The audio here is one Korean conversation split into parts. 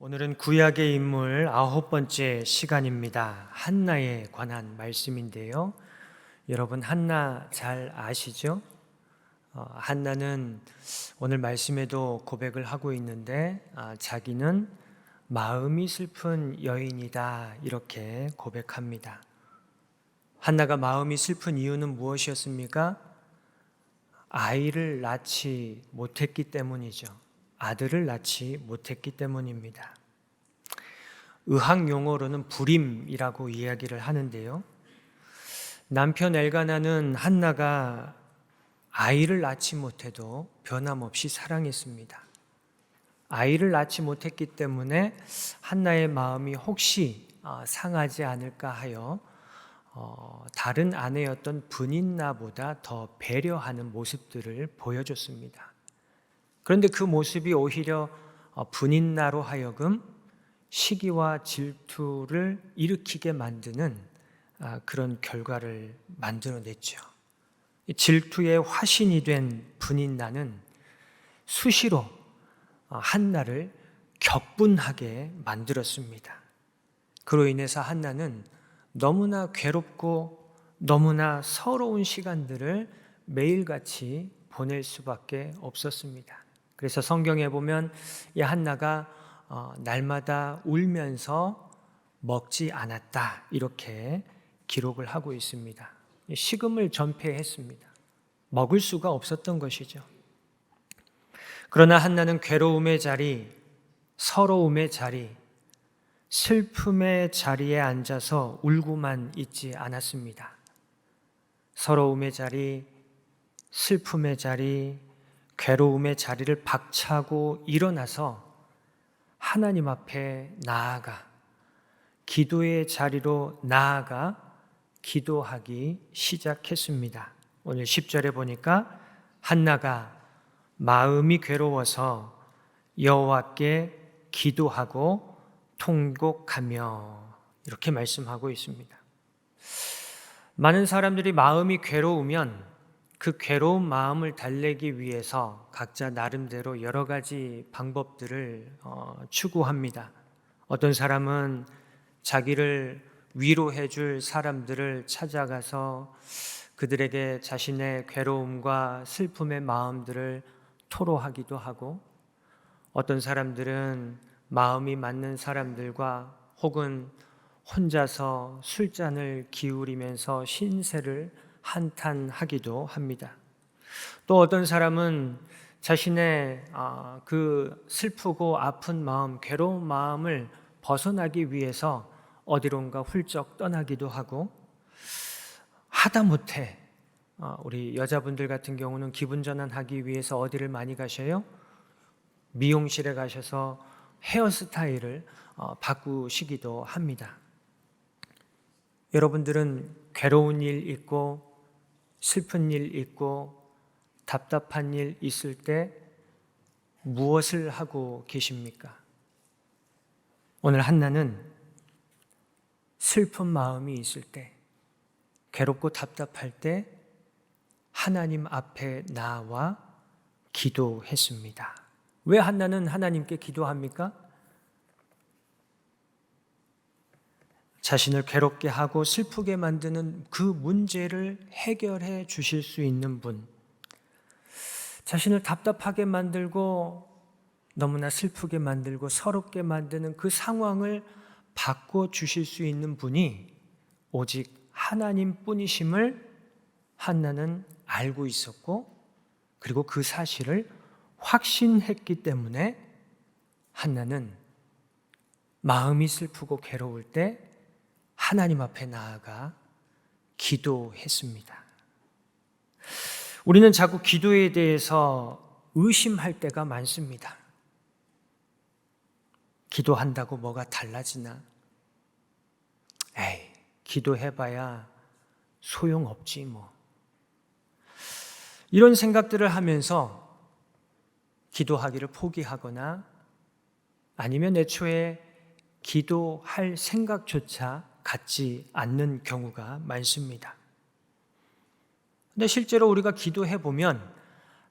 오늘은 구약의 인물 9번째 시간입니다. 한나에 관한 말씀인데요. 여러분 한나 잘 아시죠? 한나는 오늘 말씀에도 고백을 하고 있는데 자기는 마음이 슬픈 여인이다 이렇게 고백합니다. 한나가 마음이 슬픈 이유는 무엇이었습니까? 아이를 낳지 못했기 때문이죠. 아들을 낳지 못했기 때문입니다. 의학 용어로는 불임이라고 이야기를 하는데요. 남편 엘가나는 한나가 아이를 낳지 못해도 변함없이 사랑했습니다. 아이를 낳지 못했기 때문에 한나의 마음이 혹시 상하지 않을까 하여 다른 아내였던 브닌나보다 더 배려하는 모습들을 보여줬습니다. 그런데 그 모습이 오히려 브닌나로 하여금 시기와 질투를 일으키게 만드는 그런 결과를 만들어냈죠. 질투의 화신이 된 브닌나는 수시로 한나를 격분하게 만들었습니다. 그로 인해서 한나는 너무나 괴롭고 너무나 서러운 시간들을 매일같이 보낼 수밖에 없었습니다. 그래서 성경에 보면 이 한나가 날마다 울면서 먹지 않았다 이렇게 기록을 하고 있습니다. 식음을 전폐했습니다. 먹을 수가 없었던 것이죠. 그러나 한나는 괴로움의 자리, 서러움의 자리, 슬픔의 자리에 앉아서 울고만 있지 않았습니다. 서러움의 자리, 슬픔의 자리, 괴로움의 자리를 박차고 일어나서 하나님 앞에 나아가 기도의 자리로 나아가 기도하기 시작했습니다. 오늘 10절에 보니까 한나가 마음이 괴로워서 여호와께 기도하고 통곡하며 이렇게 말씀하고 있습니다. 많은 사람들이 마음이 괴로우면 그 괴로운 마음을 달래기 위해서 각자 나름대로 여러 가지 방법들을 추구합니다. 어떤 사람은 자기를 위로해 줄 사람들을 찾아가서 그들에게 자신의 괴로움과 슬픔의 마음들을 토로하기도 하고, 어떤 사람들은 마음이 맞는 사람들과 혹은 혼자서 술잔을 기울이면서 신세를 한탄하기도 합니다. 또 어떤 사람은 자신의 그 슬프고 아픈 마음, 괴로운 마음을 벗어나기 위해서 어디론가 훌쩍 떠나기도 하고, 하다못해 우리 여자분들 같은 경우는 기분 전환하기 위해서 어디를 많이 가셔요? 미용실에 가셔서 헤어스타일을 바꾸시기도 합니다. 여러분들은 괴로운 일 있고 슬픈 일 있고 답답한 일 있을 때 무엇을 하고 계십니까? 오늘 한나는 슬픈 마음이 있을 때, 괴롭고 답답할 때 하나님 앞에 나와 기도했습니다. 왜 한나는 하나님께 기도합니까? 자신을 괴롭게 하고 슬프게 만드는 그 문제를 해결해 주실 수 있는 분, 자신을 답답하게 만들고 너무나 슬프게 만들고 서럽게 만드는 그 상황을 바꿔 주실 수 있는 분이 오직 하나님뿐이심을 한나는 알고 있었고, 그리고 그 사실을 확신했기 때문에 한나는 마음이 슬프고 괴로울 때 하나님 앞에 나아가 기도했습니다. 우리는 자꾸 기도에 대해서 의심할 때가 많습니다. 기도한다고 뭐가 달라지나? 에이, 기도해봐야 소용없지 뭐. 이런 생각들을 하면서 기도하기를 포기하거나 아니면 애초에 기도할 생각조차 갖지 않는 경우가 많습니다. 근데 실제로 우리가 기도해 보면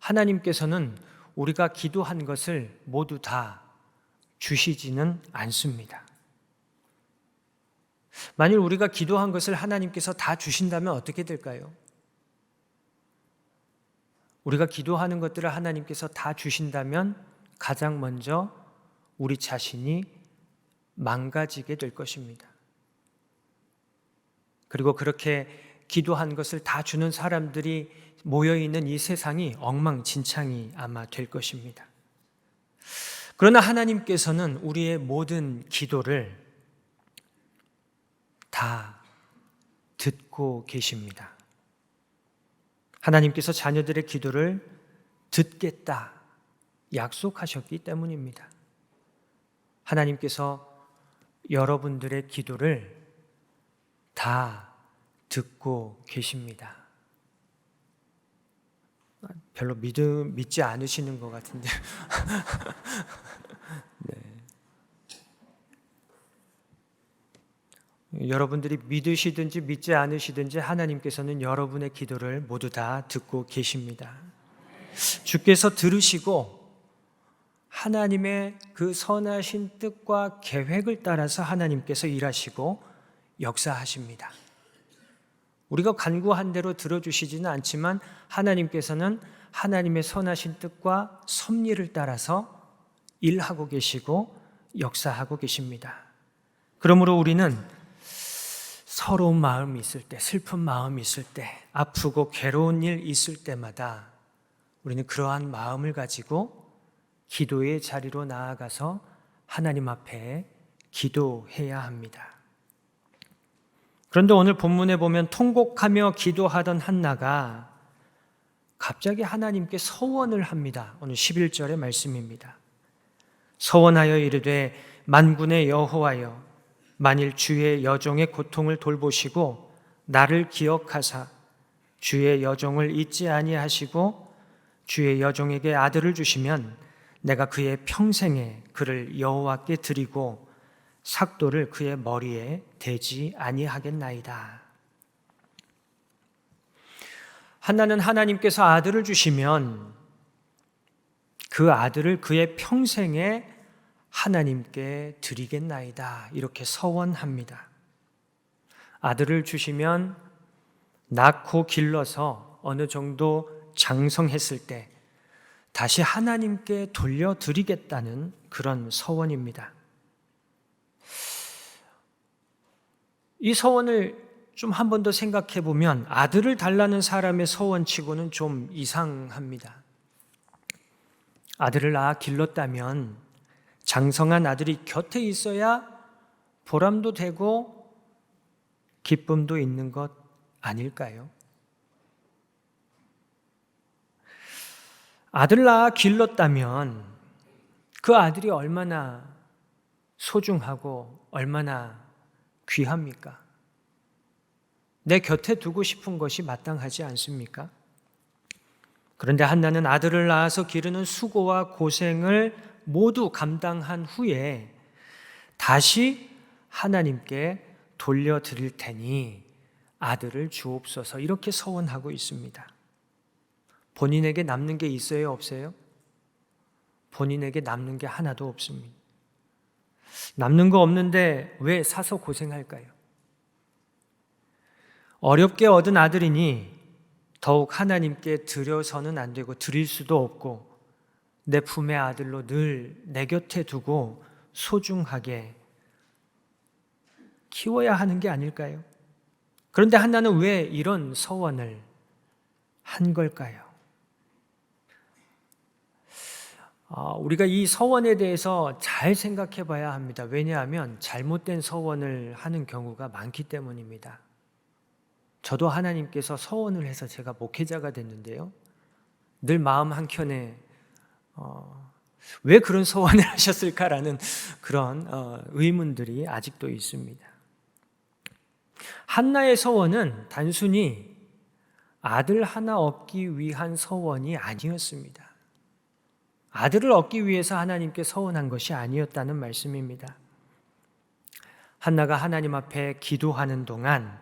하나님께서는 우리가 기도한 것을 모두 다 주시지는 않습니다. 만일 우리가 기도한 것을 하나님께서 다 주신다면 어떻게 될까요? 우리가 기도하는 것들을 하나님께서 다 주신다면 가장 먼저 우리 자신이 망가지게 될 것입니다. 그리고 그렇게 기도한 것을 다 주는 사람들이 모여있는 이 세상이 엉망진창이 아마 될 것입니다. 그러나 하나님께서는 우리의 모든 기도를 다 듣고 계십니다. 하나님께서 자녀들의 기도를 듣겠다 약속하셨기 때문입니다. 하나님께서 여러분들의 기도를 다 듣고 계십니다. 별로 믿지 않으시는 것 같은데. 네. 여러분들이 믿으시든지 믿지 않으시든지 하나님께서는 여러분의 기도를 모두 다 듣고 계십니다. 주께서 들으시고 하나님의 그 선하신 뜻과 계획을 따라서 하나님께서 일하시고 역사하십니다. 우리가 간구한 대로 들어주시지는 않지만 하나님께서는 하나님의 선하신 뜻과 섭리를 따라서 일하고 계시고 역사하고 계십니다. 그러므로 우리는 서러운 마음이 있을 때, 슬픈 마음이 있을 때, 아프고 괴로운 일 있을 때마다 우리는 그러한 마음을 가지고 기도의 자리로 나아가서 하나님 앞에 기도해야 합니다. 그런데 오늘 본문에 보면 통곡하며 기도하던 한나가 갑자기 하나님께 서원을 합니다. 오늘 11절의 말씀입니다. 서원하여 이르되 만군의 여호와여 만일 주의 여종의 고통을 돌보시고 나를 기억하사 주의 여종을 잊지 아니하시고 주의 여종에게 아들을 주시면 내가 그의 평생에 그를 여호와께 드리고 삭도를 그의 머리에 대지 아니하겠나이다. 한나는 하나님께서 아들을 주시면 그 아들을 그의 평생에 하나님께 드리겠나이다. 이렇게 서원합니다. 아들을 주시면 낳고 길러서 어느 정도 장성했을 때 다시 하나님께 돌려드리겠다는 그런 서원입니다. 이 서원을 좀 한 번 더 생각해 보면 아들을 달라는 사람의 서원치고는 좀 이상합니다. 아들을 낳아 길렀다면 장성한 아들이 곁에 있어야 보람도 되고 기쁨도 있는 것 아닐까요? 아들 낳아 길렀다면 그 아들이 얼마나 소중하고 얼마나 귀합니까? 내 곁에 두고 싶은 것이 마땅하지 않습니까? 그런데 한나는 아들을 낳아서 기르는 수고와 고생을 모두 감당한 후에 다시 하나님께 돌려드릴 테니 아들을 주옵소서 이렇게 서원하고 있습니다. 본인에게 남는 게 있어요, 없어요? 본인에게 남는 게 하나도 없습니다. 남는 거 없는데 왜 사서 고생할까요? 어렵게 얻은 아들이니 더욱 하나님께 드려서는 안 되고 드릴 수도 없고 내 품의 아들로 늘 내 곁에 두고 소중하게 키워야 하는 게 아닐까요? 그런데 한나는 왜 이런 서원을 한 걸까요? 우리가 이 서원에 대해서 잘 생각해 봐야 합니다. 왜냐하면 잘못된 서원을 하는 경우가 많기 때문입니다. 저도 하나님께서 서원을 해서 제가 목회자가 됐는데요. 늘 마음 한켠에 왜 그런 서원을 하셨을까라는 그런 의문들이 아직도 있습니다. 한나의 서원은 단순히 아들 하나 얻기 위한 서원이 아니었습니다. 아들을 얻기 위해서 하나님께 서원한 것이 아니었다는 말씀입니다. 한나가 하나님 앞에 기도하는 동안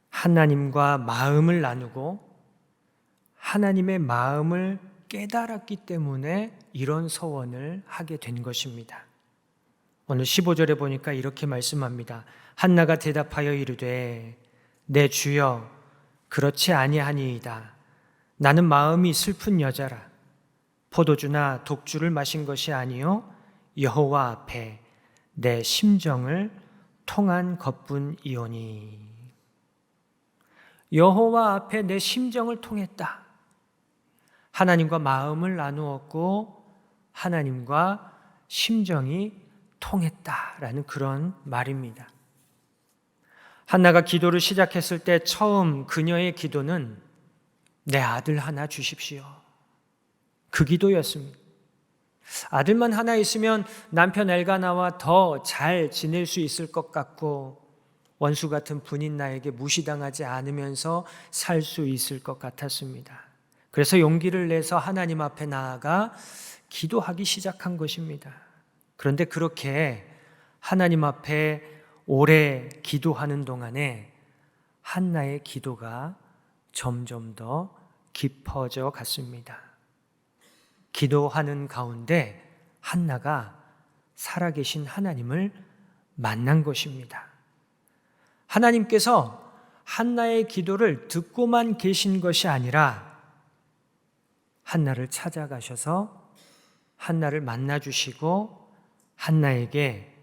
하나님과 마음을 나누고 하나님의 마음을 깨달았기 때문에 이런 서원을 하게 된 것입니다. 오늘 15절에 보니까 이렇게 말씀합니다. 한나가 대답하여 이르되 내 주여 그렇지 아니하니이다. 나는 마음이 슬픈 여자라. 포도주나 독주를 마신 것이 아니요 여호와 앞에 내 심정을 통한 것뿐이오니. 여호와 앞에 내 심정을 통했다. 하나님과 마음을 나누었고 하나님과 심정이 통했다라는 그런 말입니다. 한나가 기도를 시작했을 때 처음 그녀의 기도는 내 아들 하나 주십시오. 그 기도였습니다. 아들만 하나 있으면 남편 엘가나와 더 잘 지낼 수 있을 것 같고 원수 같은 분인 나에게 무시당하지 않으면서 살 수 있을 것 같았습니다. 그래서 용기를 내서 하나님 앞에 나아가 기도하기 시작한 것입니다. 그런데 그렇게 하나님 앞에 오래 기도하는 동안에 한나의 기도가 점점 더 깊어져 갔습니다. 기도하는 가운데 한나가 살아계신 하나님을 만난 것입니다. 하나님께서 한나의 기도를 듣고만 계신 것이 아니라 한나를 찾아가셔서 한나를 만나주시고 한나에게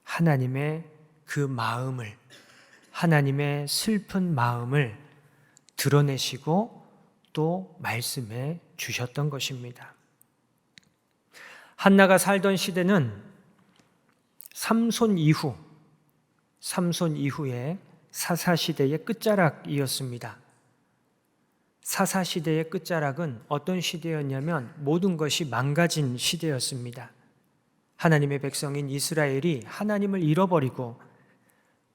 하나님의 그 마음을, 하나님의 슬픈 마음을 드러내시고 또 말씀해 주셨던 것입니다. 한나가 살던 시대는 삼손 이후에 사사시대의 끝자락이었습니다. 사사시대의 끝자락은 어떤 시대였냐면 모든 것이 망가진 시대였습니다. 하나님의 백성인 이스라엘이 하나님을 잃어버리고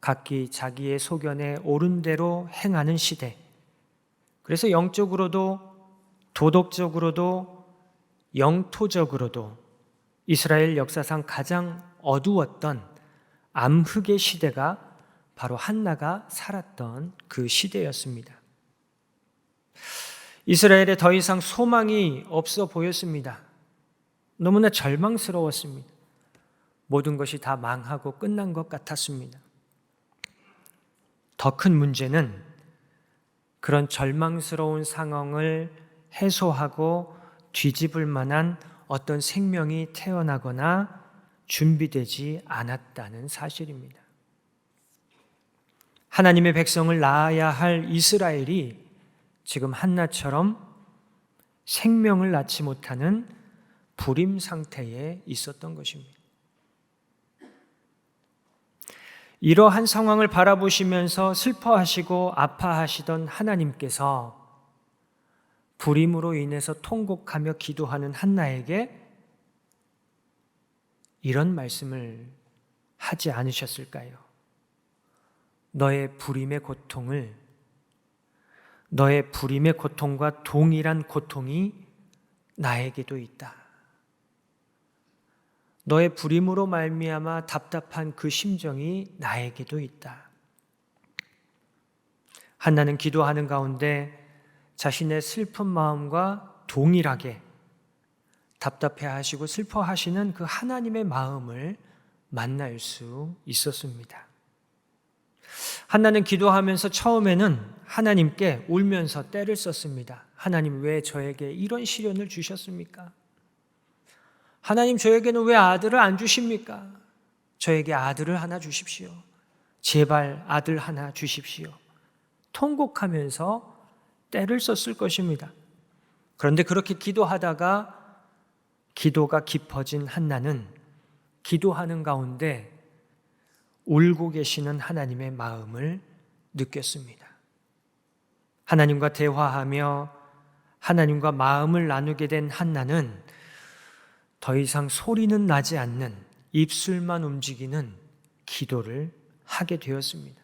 각기 자기의 소견에 옳은 대로 행하는 시대. 그래서 영적으로도 도덕적으로도 영토적으로도 이스라엘 역사상 가장 어두웠던 암흑의 시대가 바로 한나가 살았던 그 시대였습니다. 이스라엘에 더 이상 소망이 없어 보였습니다. 너무나 절망스러웠습니다. 모든 것이 다 망하고 끝난 것 같았습니다. 더 큰 문제는 그런 절망스러운 상황을 해소하고 뒤집을 만한 어떤 생명이 태어나거나 준비되지 않았다는 사실입니다. 하나님의 백성을 낳아야 할 이스라엘이 지금 한나처럼 생명을 낳지 못하는 불임 상태에 있었던 것입니다. 이러한 상황을 바라보시면서 슬퍼하시고 아파하시던 하나님께서 불임으로 인해서 통곡하며 기도하는 한나에게 이런 말씀을 하지 않으셨을까요? 너의 불임의 고통과 동일한 고통이 나에게도 있다. 너의 불임으로 말미암아 답답한 그 심정이 나에게도 있다. 한나는 기도하는 가운데 자신의 슬픈 마음과 동일하게 답답해하시고 슬퍼하시는 그 하나님의 마음을 만날 수 있었습니다. 한나는 기도하면서 처음에는 하나님께 울면서 떼를 썼습니다. 하나님, 왜 저에게 이런 시련을 주셨습니까? 하나님, 저에게는 왜 아들을 안 주십니까? 저에게 아들을 하나 주십시오. 제발 아들 하나 주십시오. 통곡하면서 떼를 썼을 것입니다. 그런데 그렇게 기도하다가 기도가 깊어진 한나는 기도하는 가운데 울고 계시는 하나님의 마음을 느꼈습니다. 하나님과 대화하며 하나님과 마음을 나누게 된 한나는 더 이상 소리는 나지 않는 입술만 움직이는 기도를 하게 되었습니다.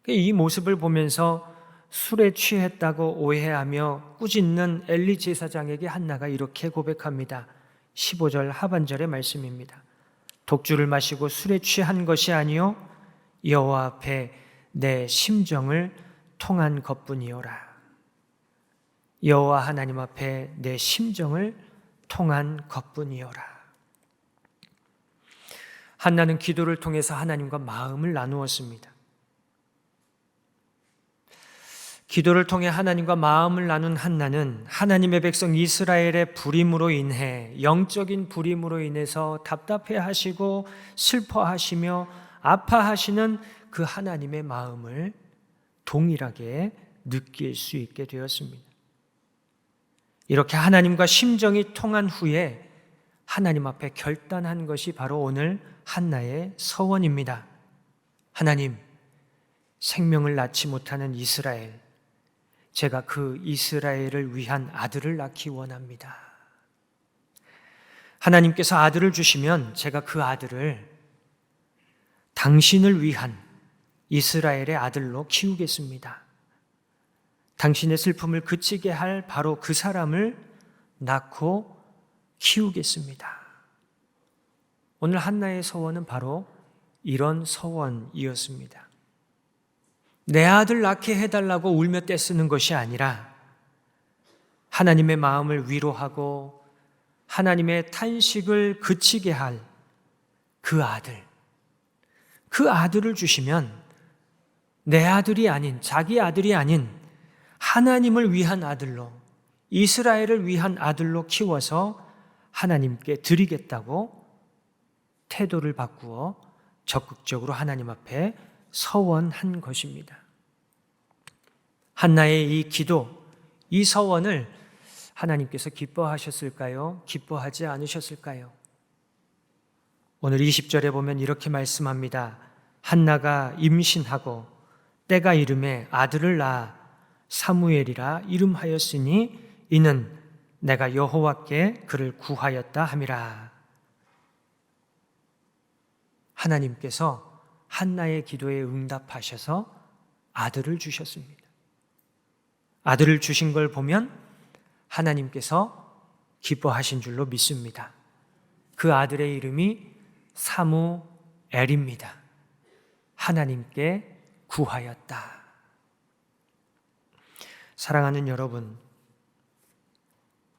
이 모습을 보면서 술에 취했다고 오해하며 꾸짖는 엘리 제사장에게 한나가 이렇게 고백합니다. 15절 하반절의 말씀입니다. 독주를 마시고 술에 취한 것이 아니요 여호와 앞에 내 심정을 통한 것뿐이오라. 여호와 하나님 앞에 내 심정을 통한 것뿐이어라. 한나는 기도를 통해서 하나님과 마음을 나누었습니다. 기도를 통해 하나님과 마음을 나눈 한나는 하나님의 백성 이스라엘의 불임으로 인해, 영적인 불임으로 인해서 답답해하시고 슬퍼하시며 아파하시는 그 하나님의 마음을 동일하게 느낄 수 있게 되었습니다. 이렇게 하나님과 심정이 통한 후에 하나님 앞에 결단한 것이 바로 오늘 한나의 서원입니다. 하나님, 생명을 낳지 못하는 이스라엘, 제가 그 이스라엘을 위한 아들을 낳기 원합니다. 하나님께서 아들을 주시면 제가 그 아들을 당신을 위한 이스라엘의 아들로 키우겠습니다. 당신의 슬픔을 그치게 할 바로 그 사람을 낳고 키우겠습니다. 오늘 한나의 서원은 바로 이런 서원이었습니다. 내 아들 낳게 해달라고 울며 떼쓰는 것이 아니라 하나님의 마음을 위로하고 하나님의 탄식을 그치게 할 그 아들을 주시면 내 아들이 아닌, 자기 아들이 아닌 하나님을 위한 아들로, 이스라엘을 위한 아들로 키워서 하나님께 드리겠다고 태도를 바꾸어 적극적으로 하나님 앞에 서원한 것입니다. 한나의 이 기도, 이 서원을 하나님께서 기뻐하셨을까요? 기뻐하지 않으셨을까요? 오늘 20절에 보면 이렇게 말씀합니다. 한나가 임신하고 때가 이름에 아들을 낳아 사무엘이라 이름하였으니 이는 내가 여호와께 그를 구하였다 함이라. 하나님께서 한나의 기도에 응답하셔서 아들을 주셨습니다. 아들을 주신 걸 보면 하나님께서 기뻐하신 줄로 믿습니다. 그 아들의 이름이 사무엘입니다. 하나님께 구하였다. 사랑하는 여러분,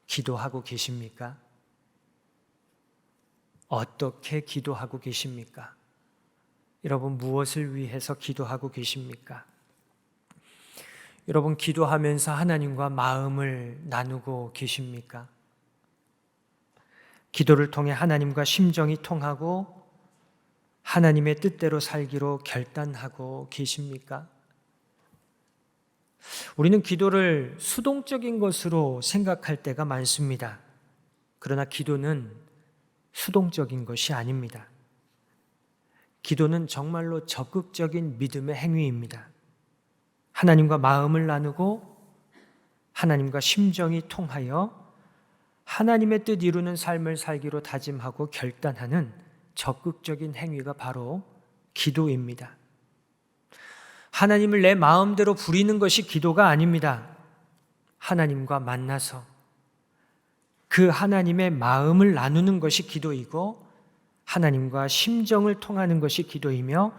기도하고 계십니까? 어떻게 기도하고 계십니까? 여러분, 무엇을 위해서 기도하고 계십니까? 여러분, 기도하면서 하나님과 마음을 나누고 계십니까? 기도를 통해 하나님과 심정이 통하고 하나님의 뜻대로 살기로 결단하고 계십니까? 우리는 기도를 수동적인 것으로 생각할 때가 많습니다. 그러나 기도는 수동적인 것이 아닙니다. 기도는 정말로 적극적인 믿음의 행위입니다. 하나님과 마음을 나누고 하나님과 심정이 통하여 하나님의 뜻 이루는 삶을 살기로 다짐하고 결단하는 적극적인 행위가 바로 기도입니다. 하나님을 내 마음대로 부리는 것이 기도가 아닙니다. 하나님과 만나서 그 하나님의 마음을 나누는 것이 기도이고 하나님과 심정을 통하는 것이 기도이며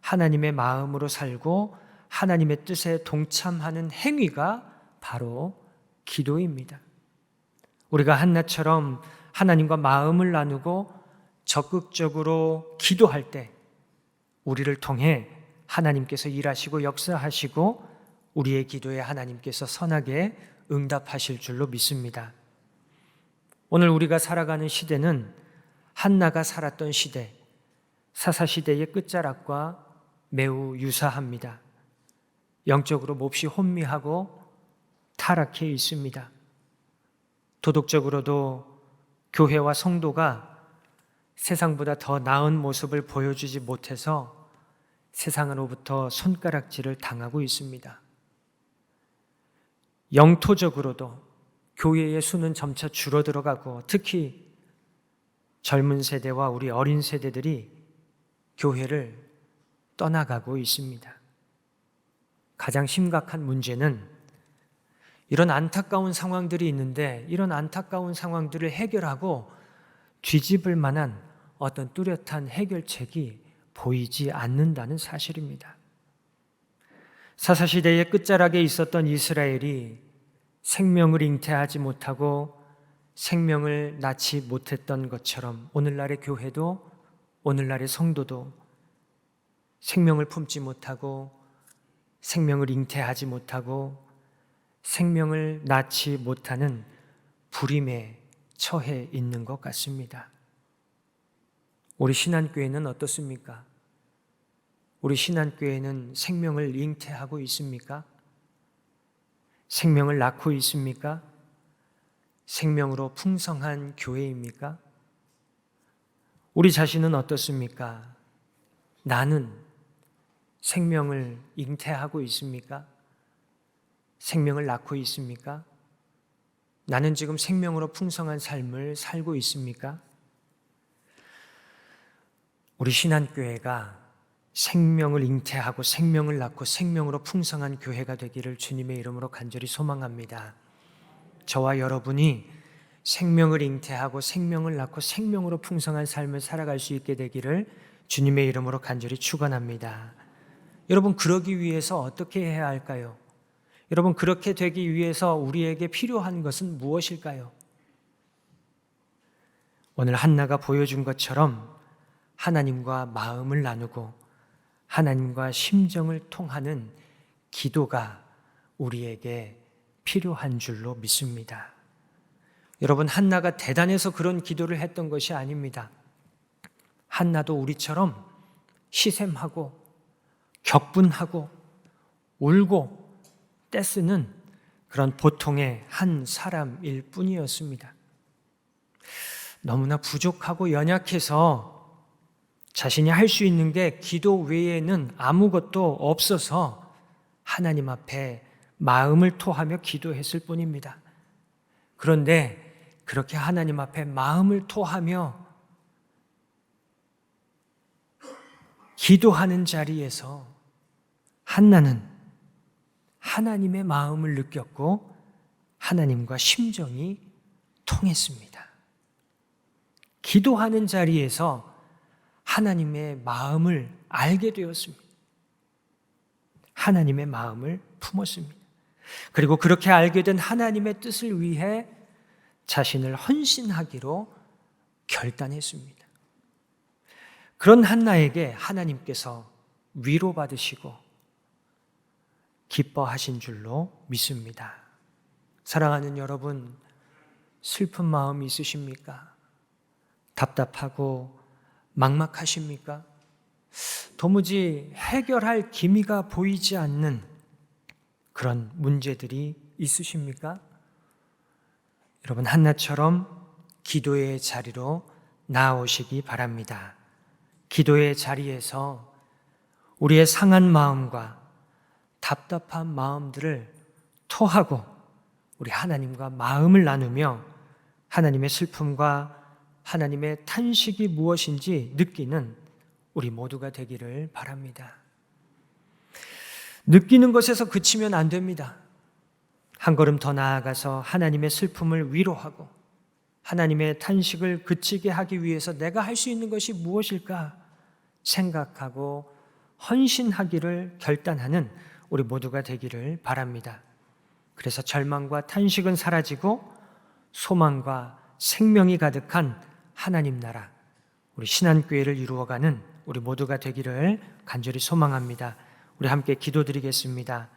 하나님의 마음으로 살고 하나님의 뜻에 동참하는 행위가 바로 기도입니다. 우리가 한나처럼 하나님과 마음을 나누고 적극적으로 기도할 때 우리를 통해 하나님께서 일하시고 역사하시고 우리의 기도에 하나님께서 선하게 응답하실 줄로 믿습니다. 오늘 우리가 살아가는 시대는 한나가 살았던 시대, 사사시대의 끝자락과 매우 유사합니다. 영적으로 몹시 혼미하고 타락해 있습니다. 도덕적으로도 교회와 성도가 세상보다 더 나은 모습을 보여주지 못해서 세상으로부터 손가락질을 당하고 있습니다. 영토적으로도 교회의 수는 점차 줄어들어가고 특히 젊은 세대와 우리 어린 세대들이 교회를 떠나가고 있습니다. 가장 심각한 문제는 이런 안타까운 상황들이 있는데 이런 안타까운 상황들을 해결하고 뒤집을 만한 어떤 뚜렷한 해결책이 보이지 않는다는 사실입니다. 사사시대의 끝자락에 있었던 이스라엘이 생명을 잉태하지 못하고 생명을 낳지 못했던 것처럼 오늘날의 교회도 오늘날의 성도도 생명을 품지 못하고 생명을 잉태하지 못하고 생명을 낳지 못하는 불임에 처해 있는 것 같습니다. 우리 신한교회는 어떻습니까? 우리 신한교회는 생명을 잉태하고 있습니까? 생명을 낳고 있습니까? 생명으로 풍성한 교회입니까? 우리 자신은 어떻습니까? 나는 생명을 잉태하고 있습니까? 생명을 낳고 있습니까? 나는 지금 생명으로 풍성한 삶을 살고 있습니까? 우리 신한교회가 생명을 잉태하고 생명을 낳고 생명으로 풍성한 교회가 되기를 주님의 이름으로 간절히 소망합니다. 저와 여러분이 생명을 잉태하고 생명을 낳고 생명으로 풍성한 삶을 살아갈 수 있게 되기를 주님의 이름으로 간절히 축원합니다. 여러분, 그러기 위해서 어떻게 해야 할까요? 여러분, 그렇게 되기 위해서 우리에게 필요한 것은 무엇일까요? 오늘 한나가 보여준 것처럼 하나님과 마음을 나누고 하나님과 심정을 통하는 기도가 우리에게 필요한 줄로 믿습니다. 여러분, 한나가 대단해서 그런 기도를 했던 것이 아닙니다. 한나도 우리처럼 시샘하고 격분하고 울고 떼쓰는 그런 보통의 한 사람일 뿐이었습니다. 너무나 부족하고 연약해서 자신이 할 수 있는 게 기도 외에는 아무것도 없어서 하나님 앞에 마음을 토하며 기도했을 뿐입니다. 그런데 그렇게 하나님 앞에 마음을 토하며 기도하는 자리에서 한나는 하나님의 마음을 느꼈고 하나님과 심정이 통했습니다. 기도하는 자리에서 하나님의 마음을 알게 되었습니다. 하나님의 마음을 품었습니다. 그리고 그렇게 알게 된 하나님의 뜻을 위해 자신을 헌신하기로 결단했습니다. 그런 한나에게 하나님께서 위로받으시고 기뻐하신 줄로 믿습니다. 사랑하는 여러분, 슬픈 마음 있으십니까? 답답하고 막막하십니까? 도무지 해결할 기미가 보이지 않는 그런 문제들이 있으십니까? 여러분, 한나처럼 기도의 자리로 나아오시기 바랍니다. 기도의 자리에서 우리의 상한 마음과 답답한 마음들을 토하고 우리 하나님과 마음을 나누며 하나님의 슬픔과 하나님의 탄식이 무엇인지 느끼는 우리 모두가 되기를 바랍니다. 느끼는 것에서 그치면 안 됩니다. 한 걸음 더 나아가서 하나님의 슬픔을 위로하고 하나님의 탄식을 그치게 하기 위해서 내가 할 수 있는 것이 무엇일까 생각하고 헌신하기를 결단하는 우리 모두가 되기를 바랍니다. 그래서 절망과 탄식은 사라지고 소망과 생명이 가득한 하나님 나라, 우리 신한교회를 이루어가는 우리 모두가 되기를 간절히 소망합니다. 우리 함께 기도드리겠습니다.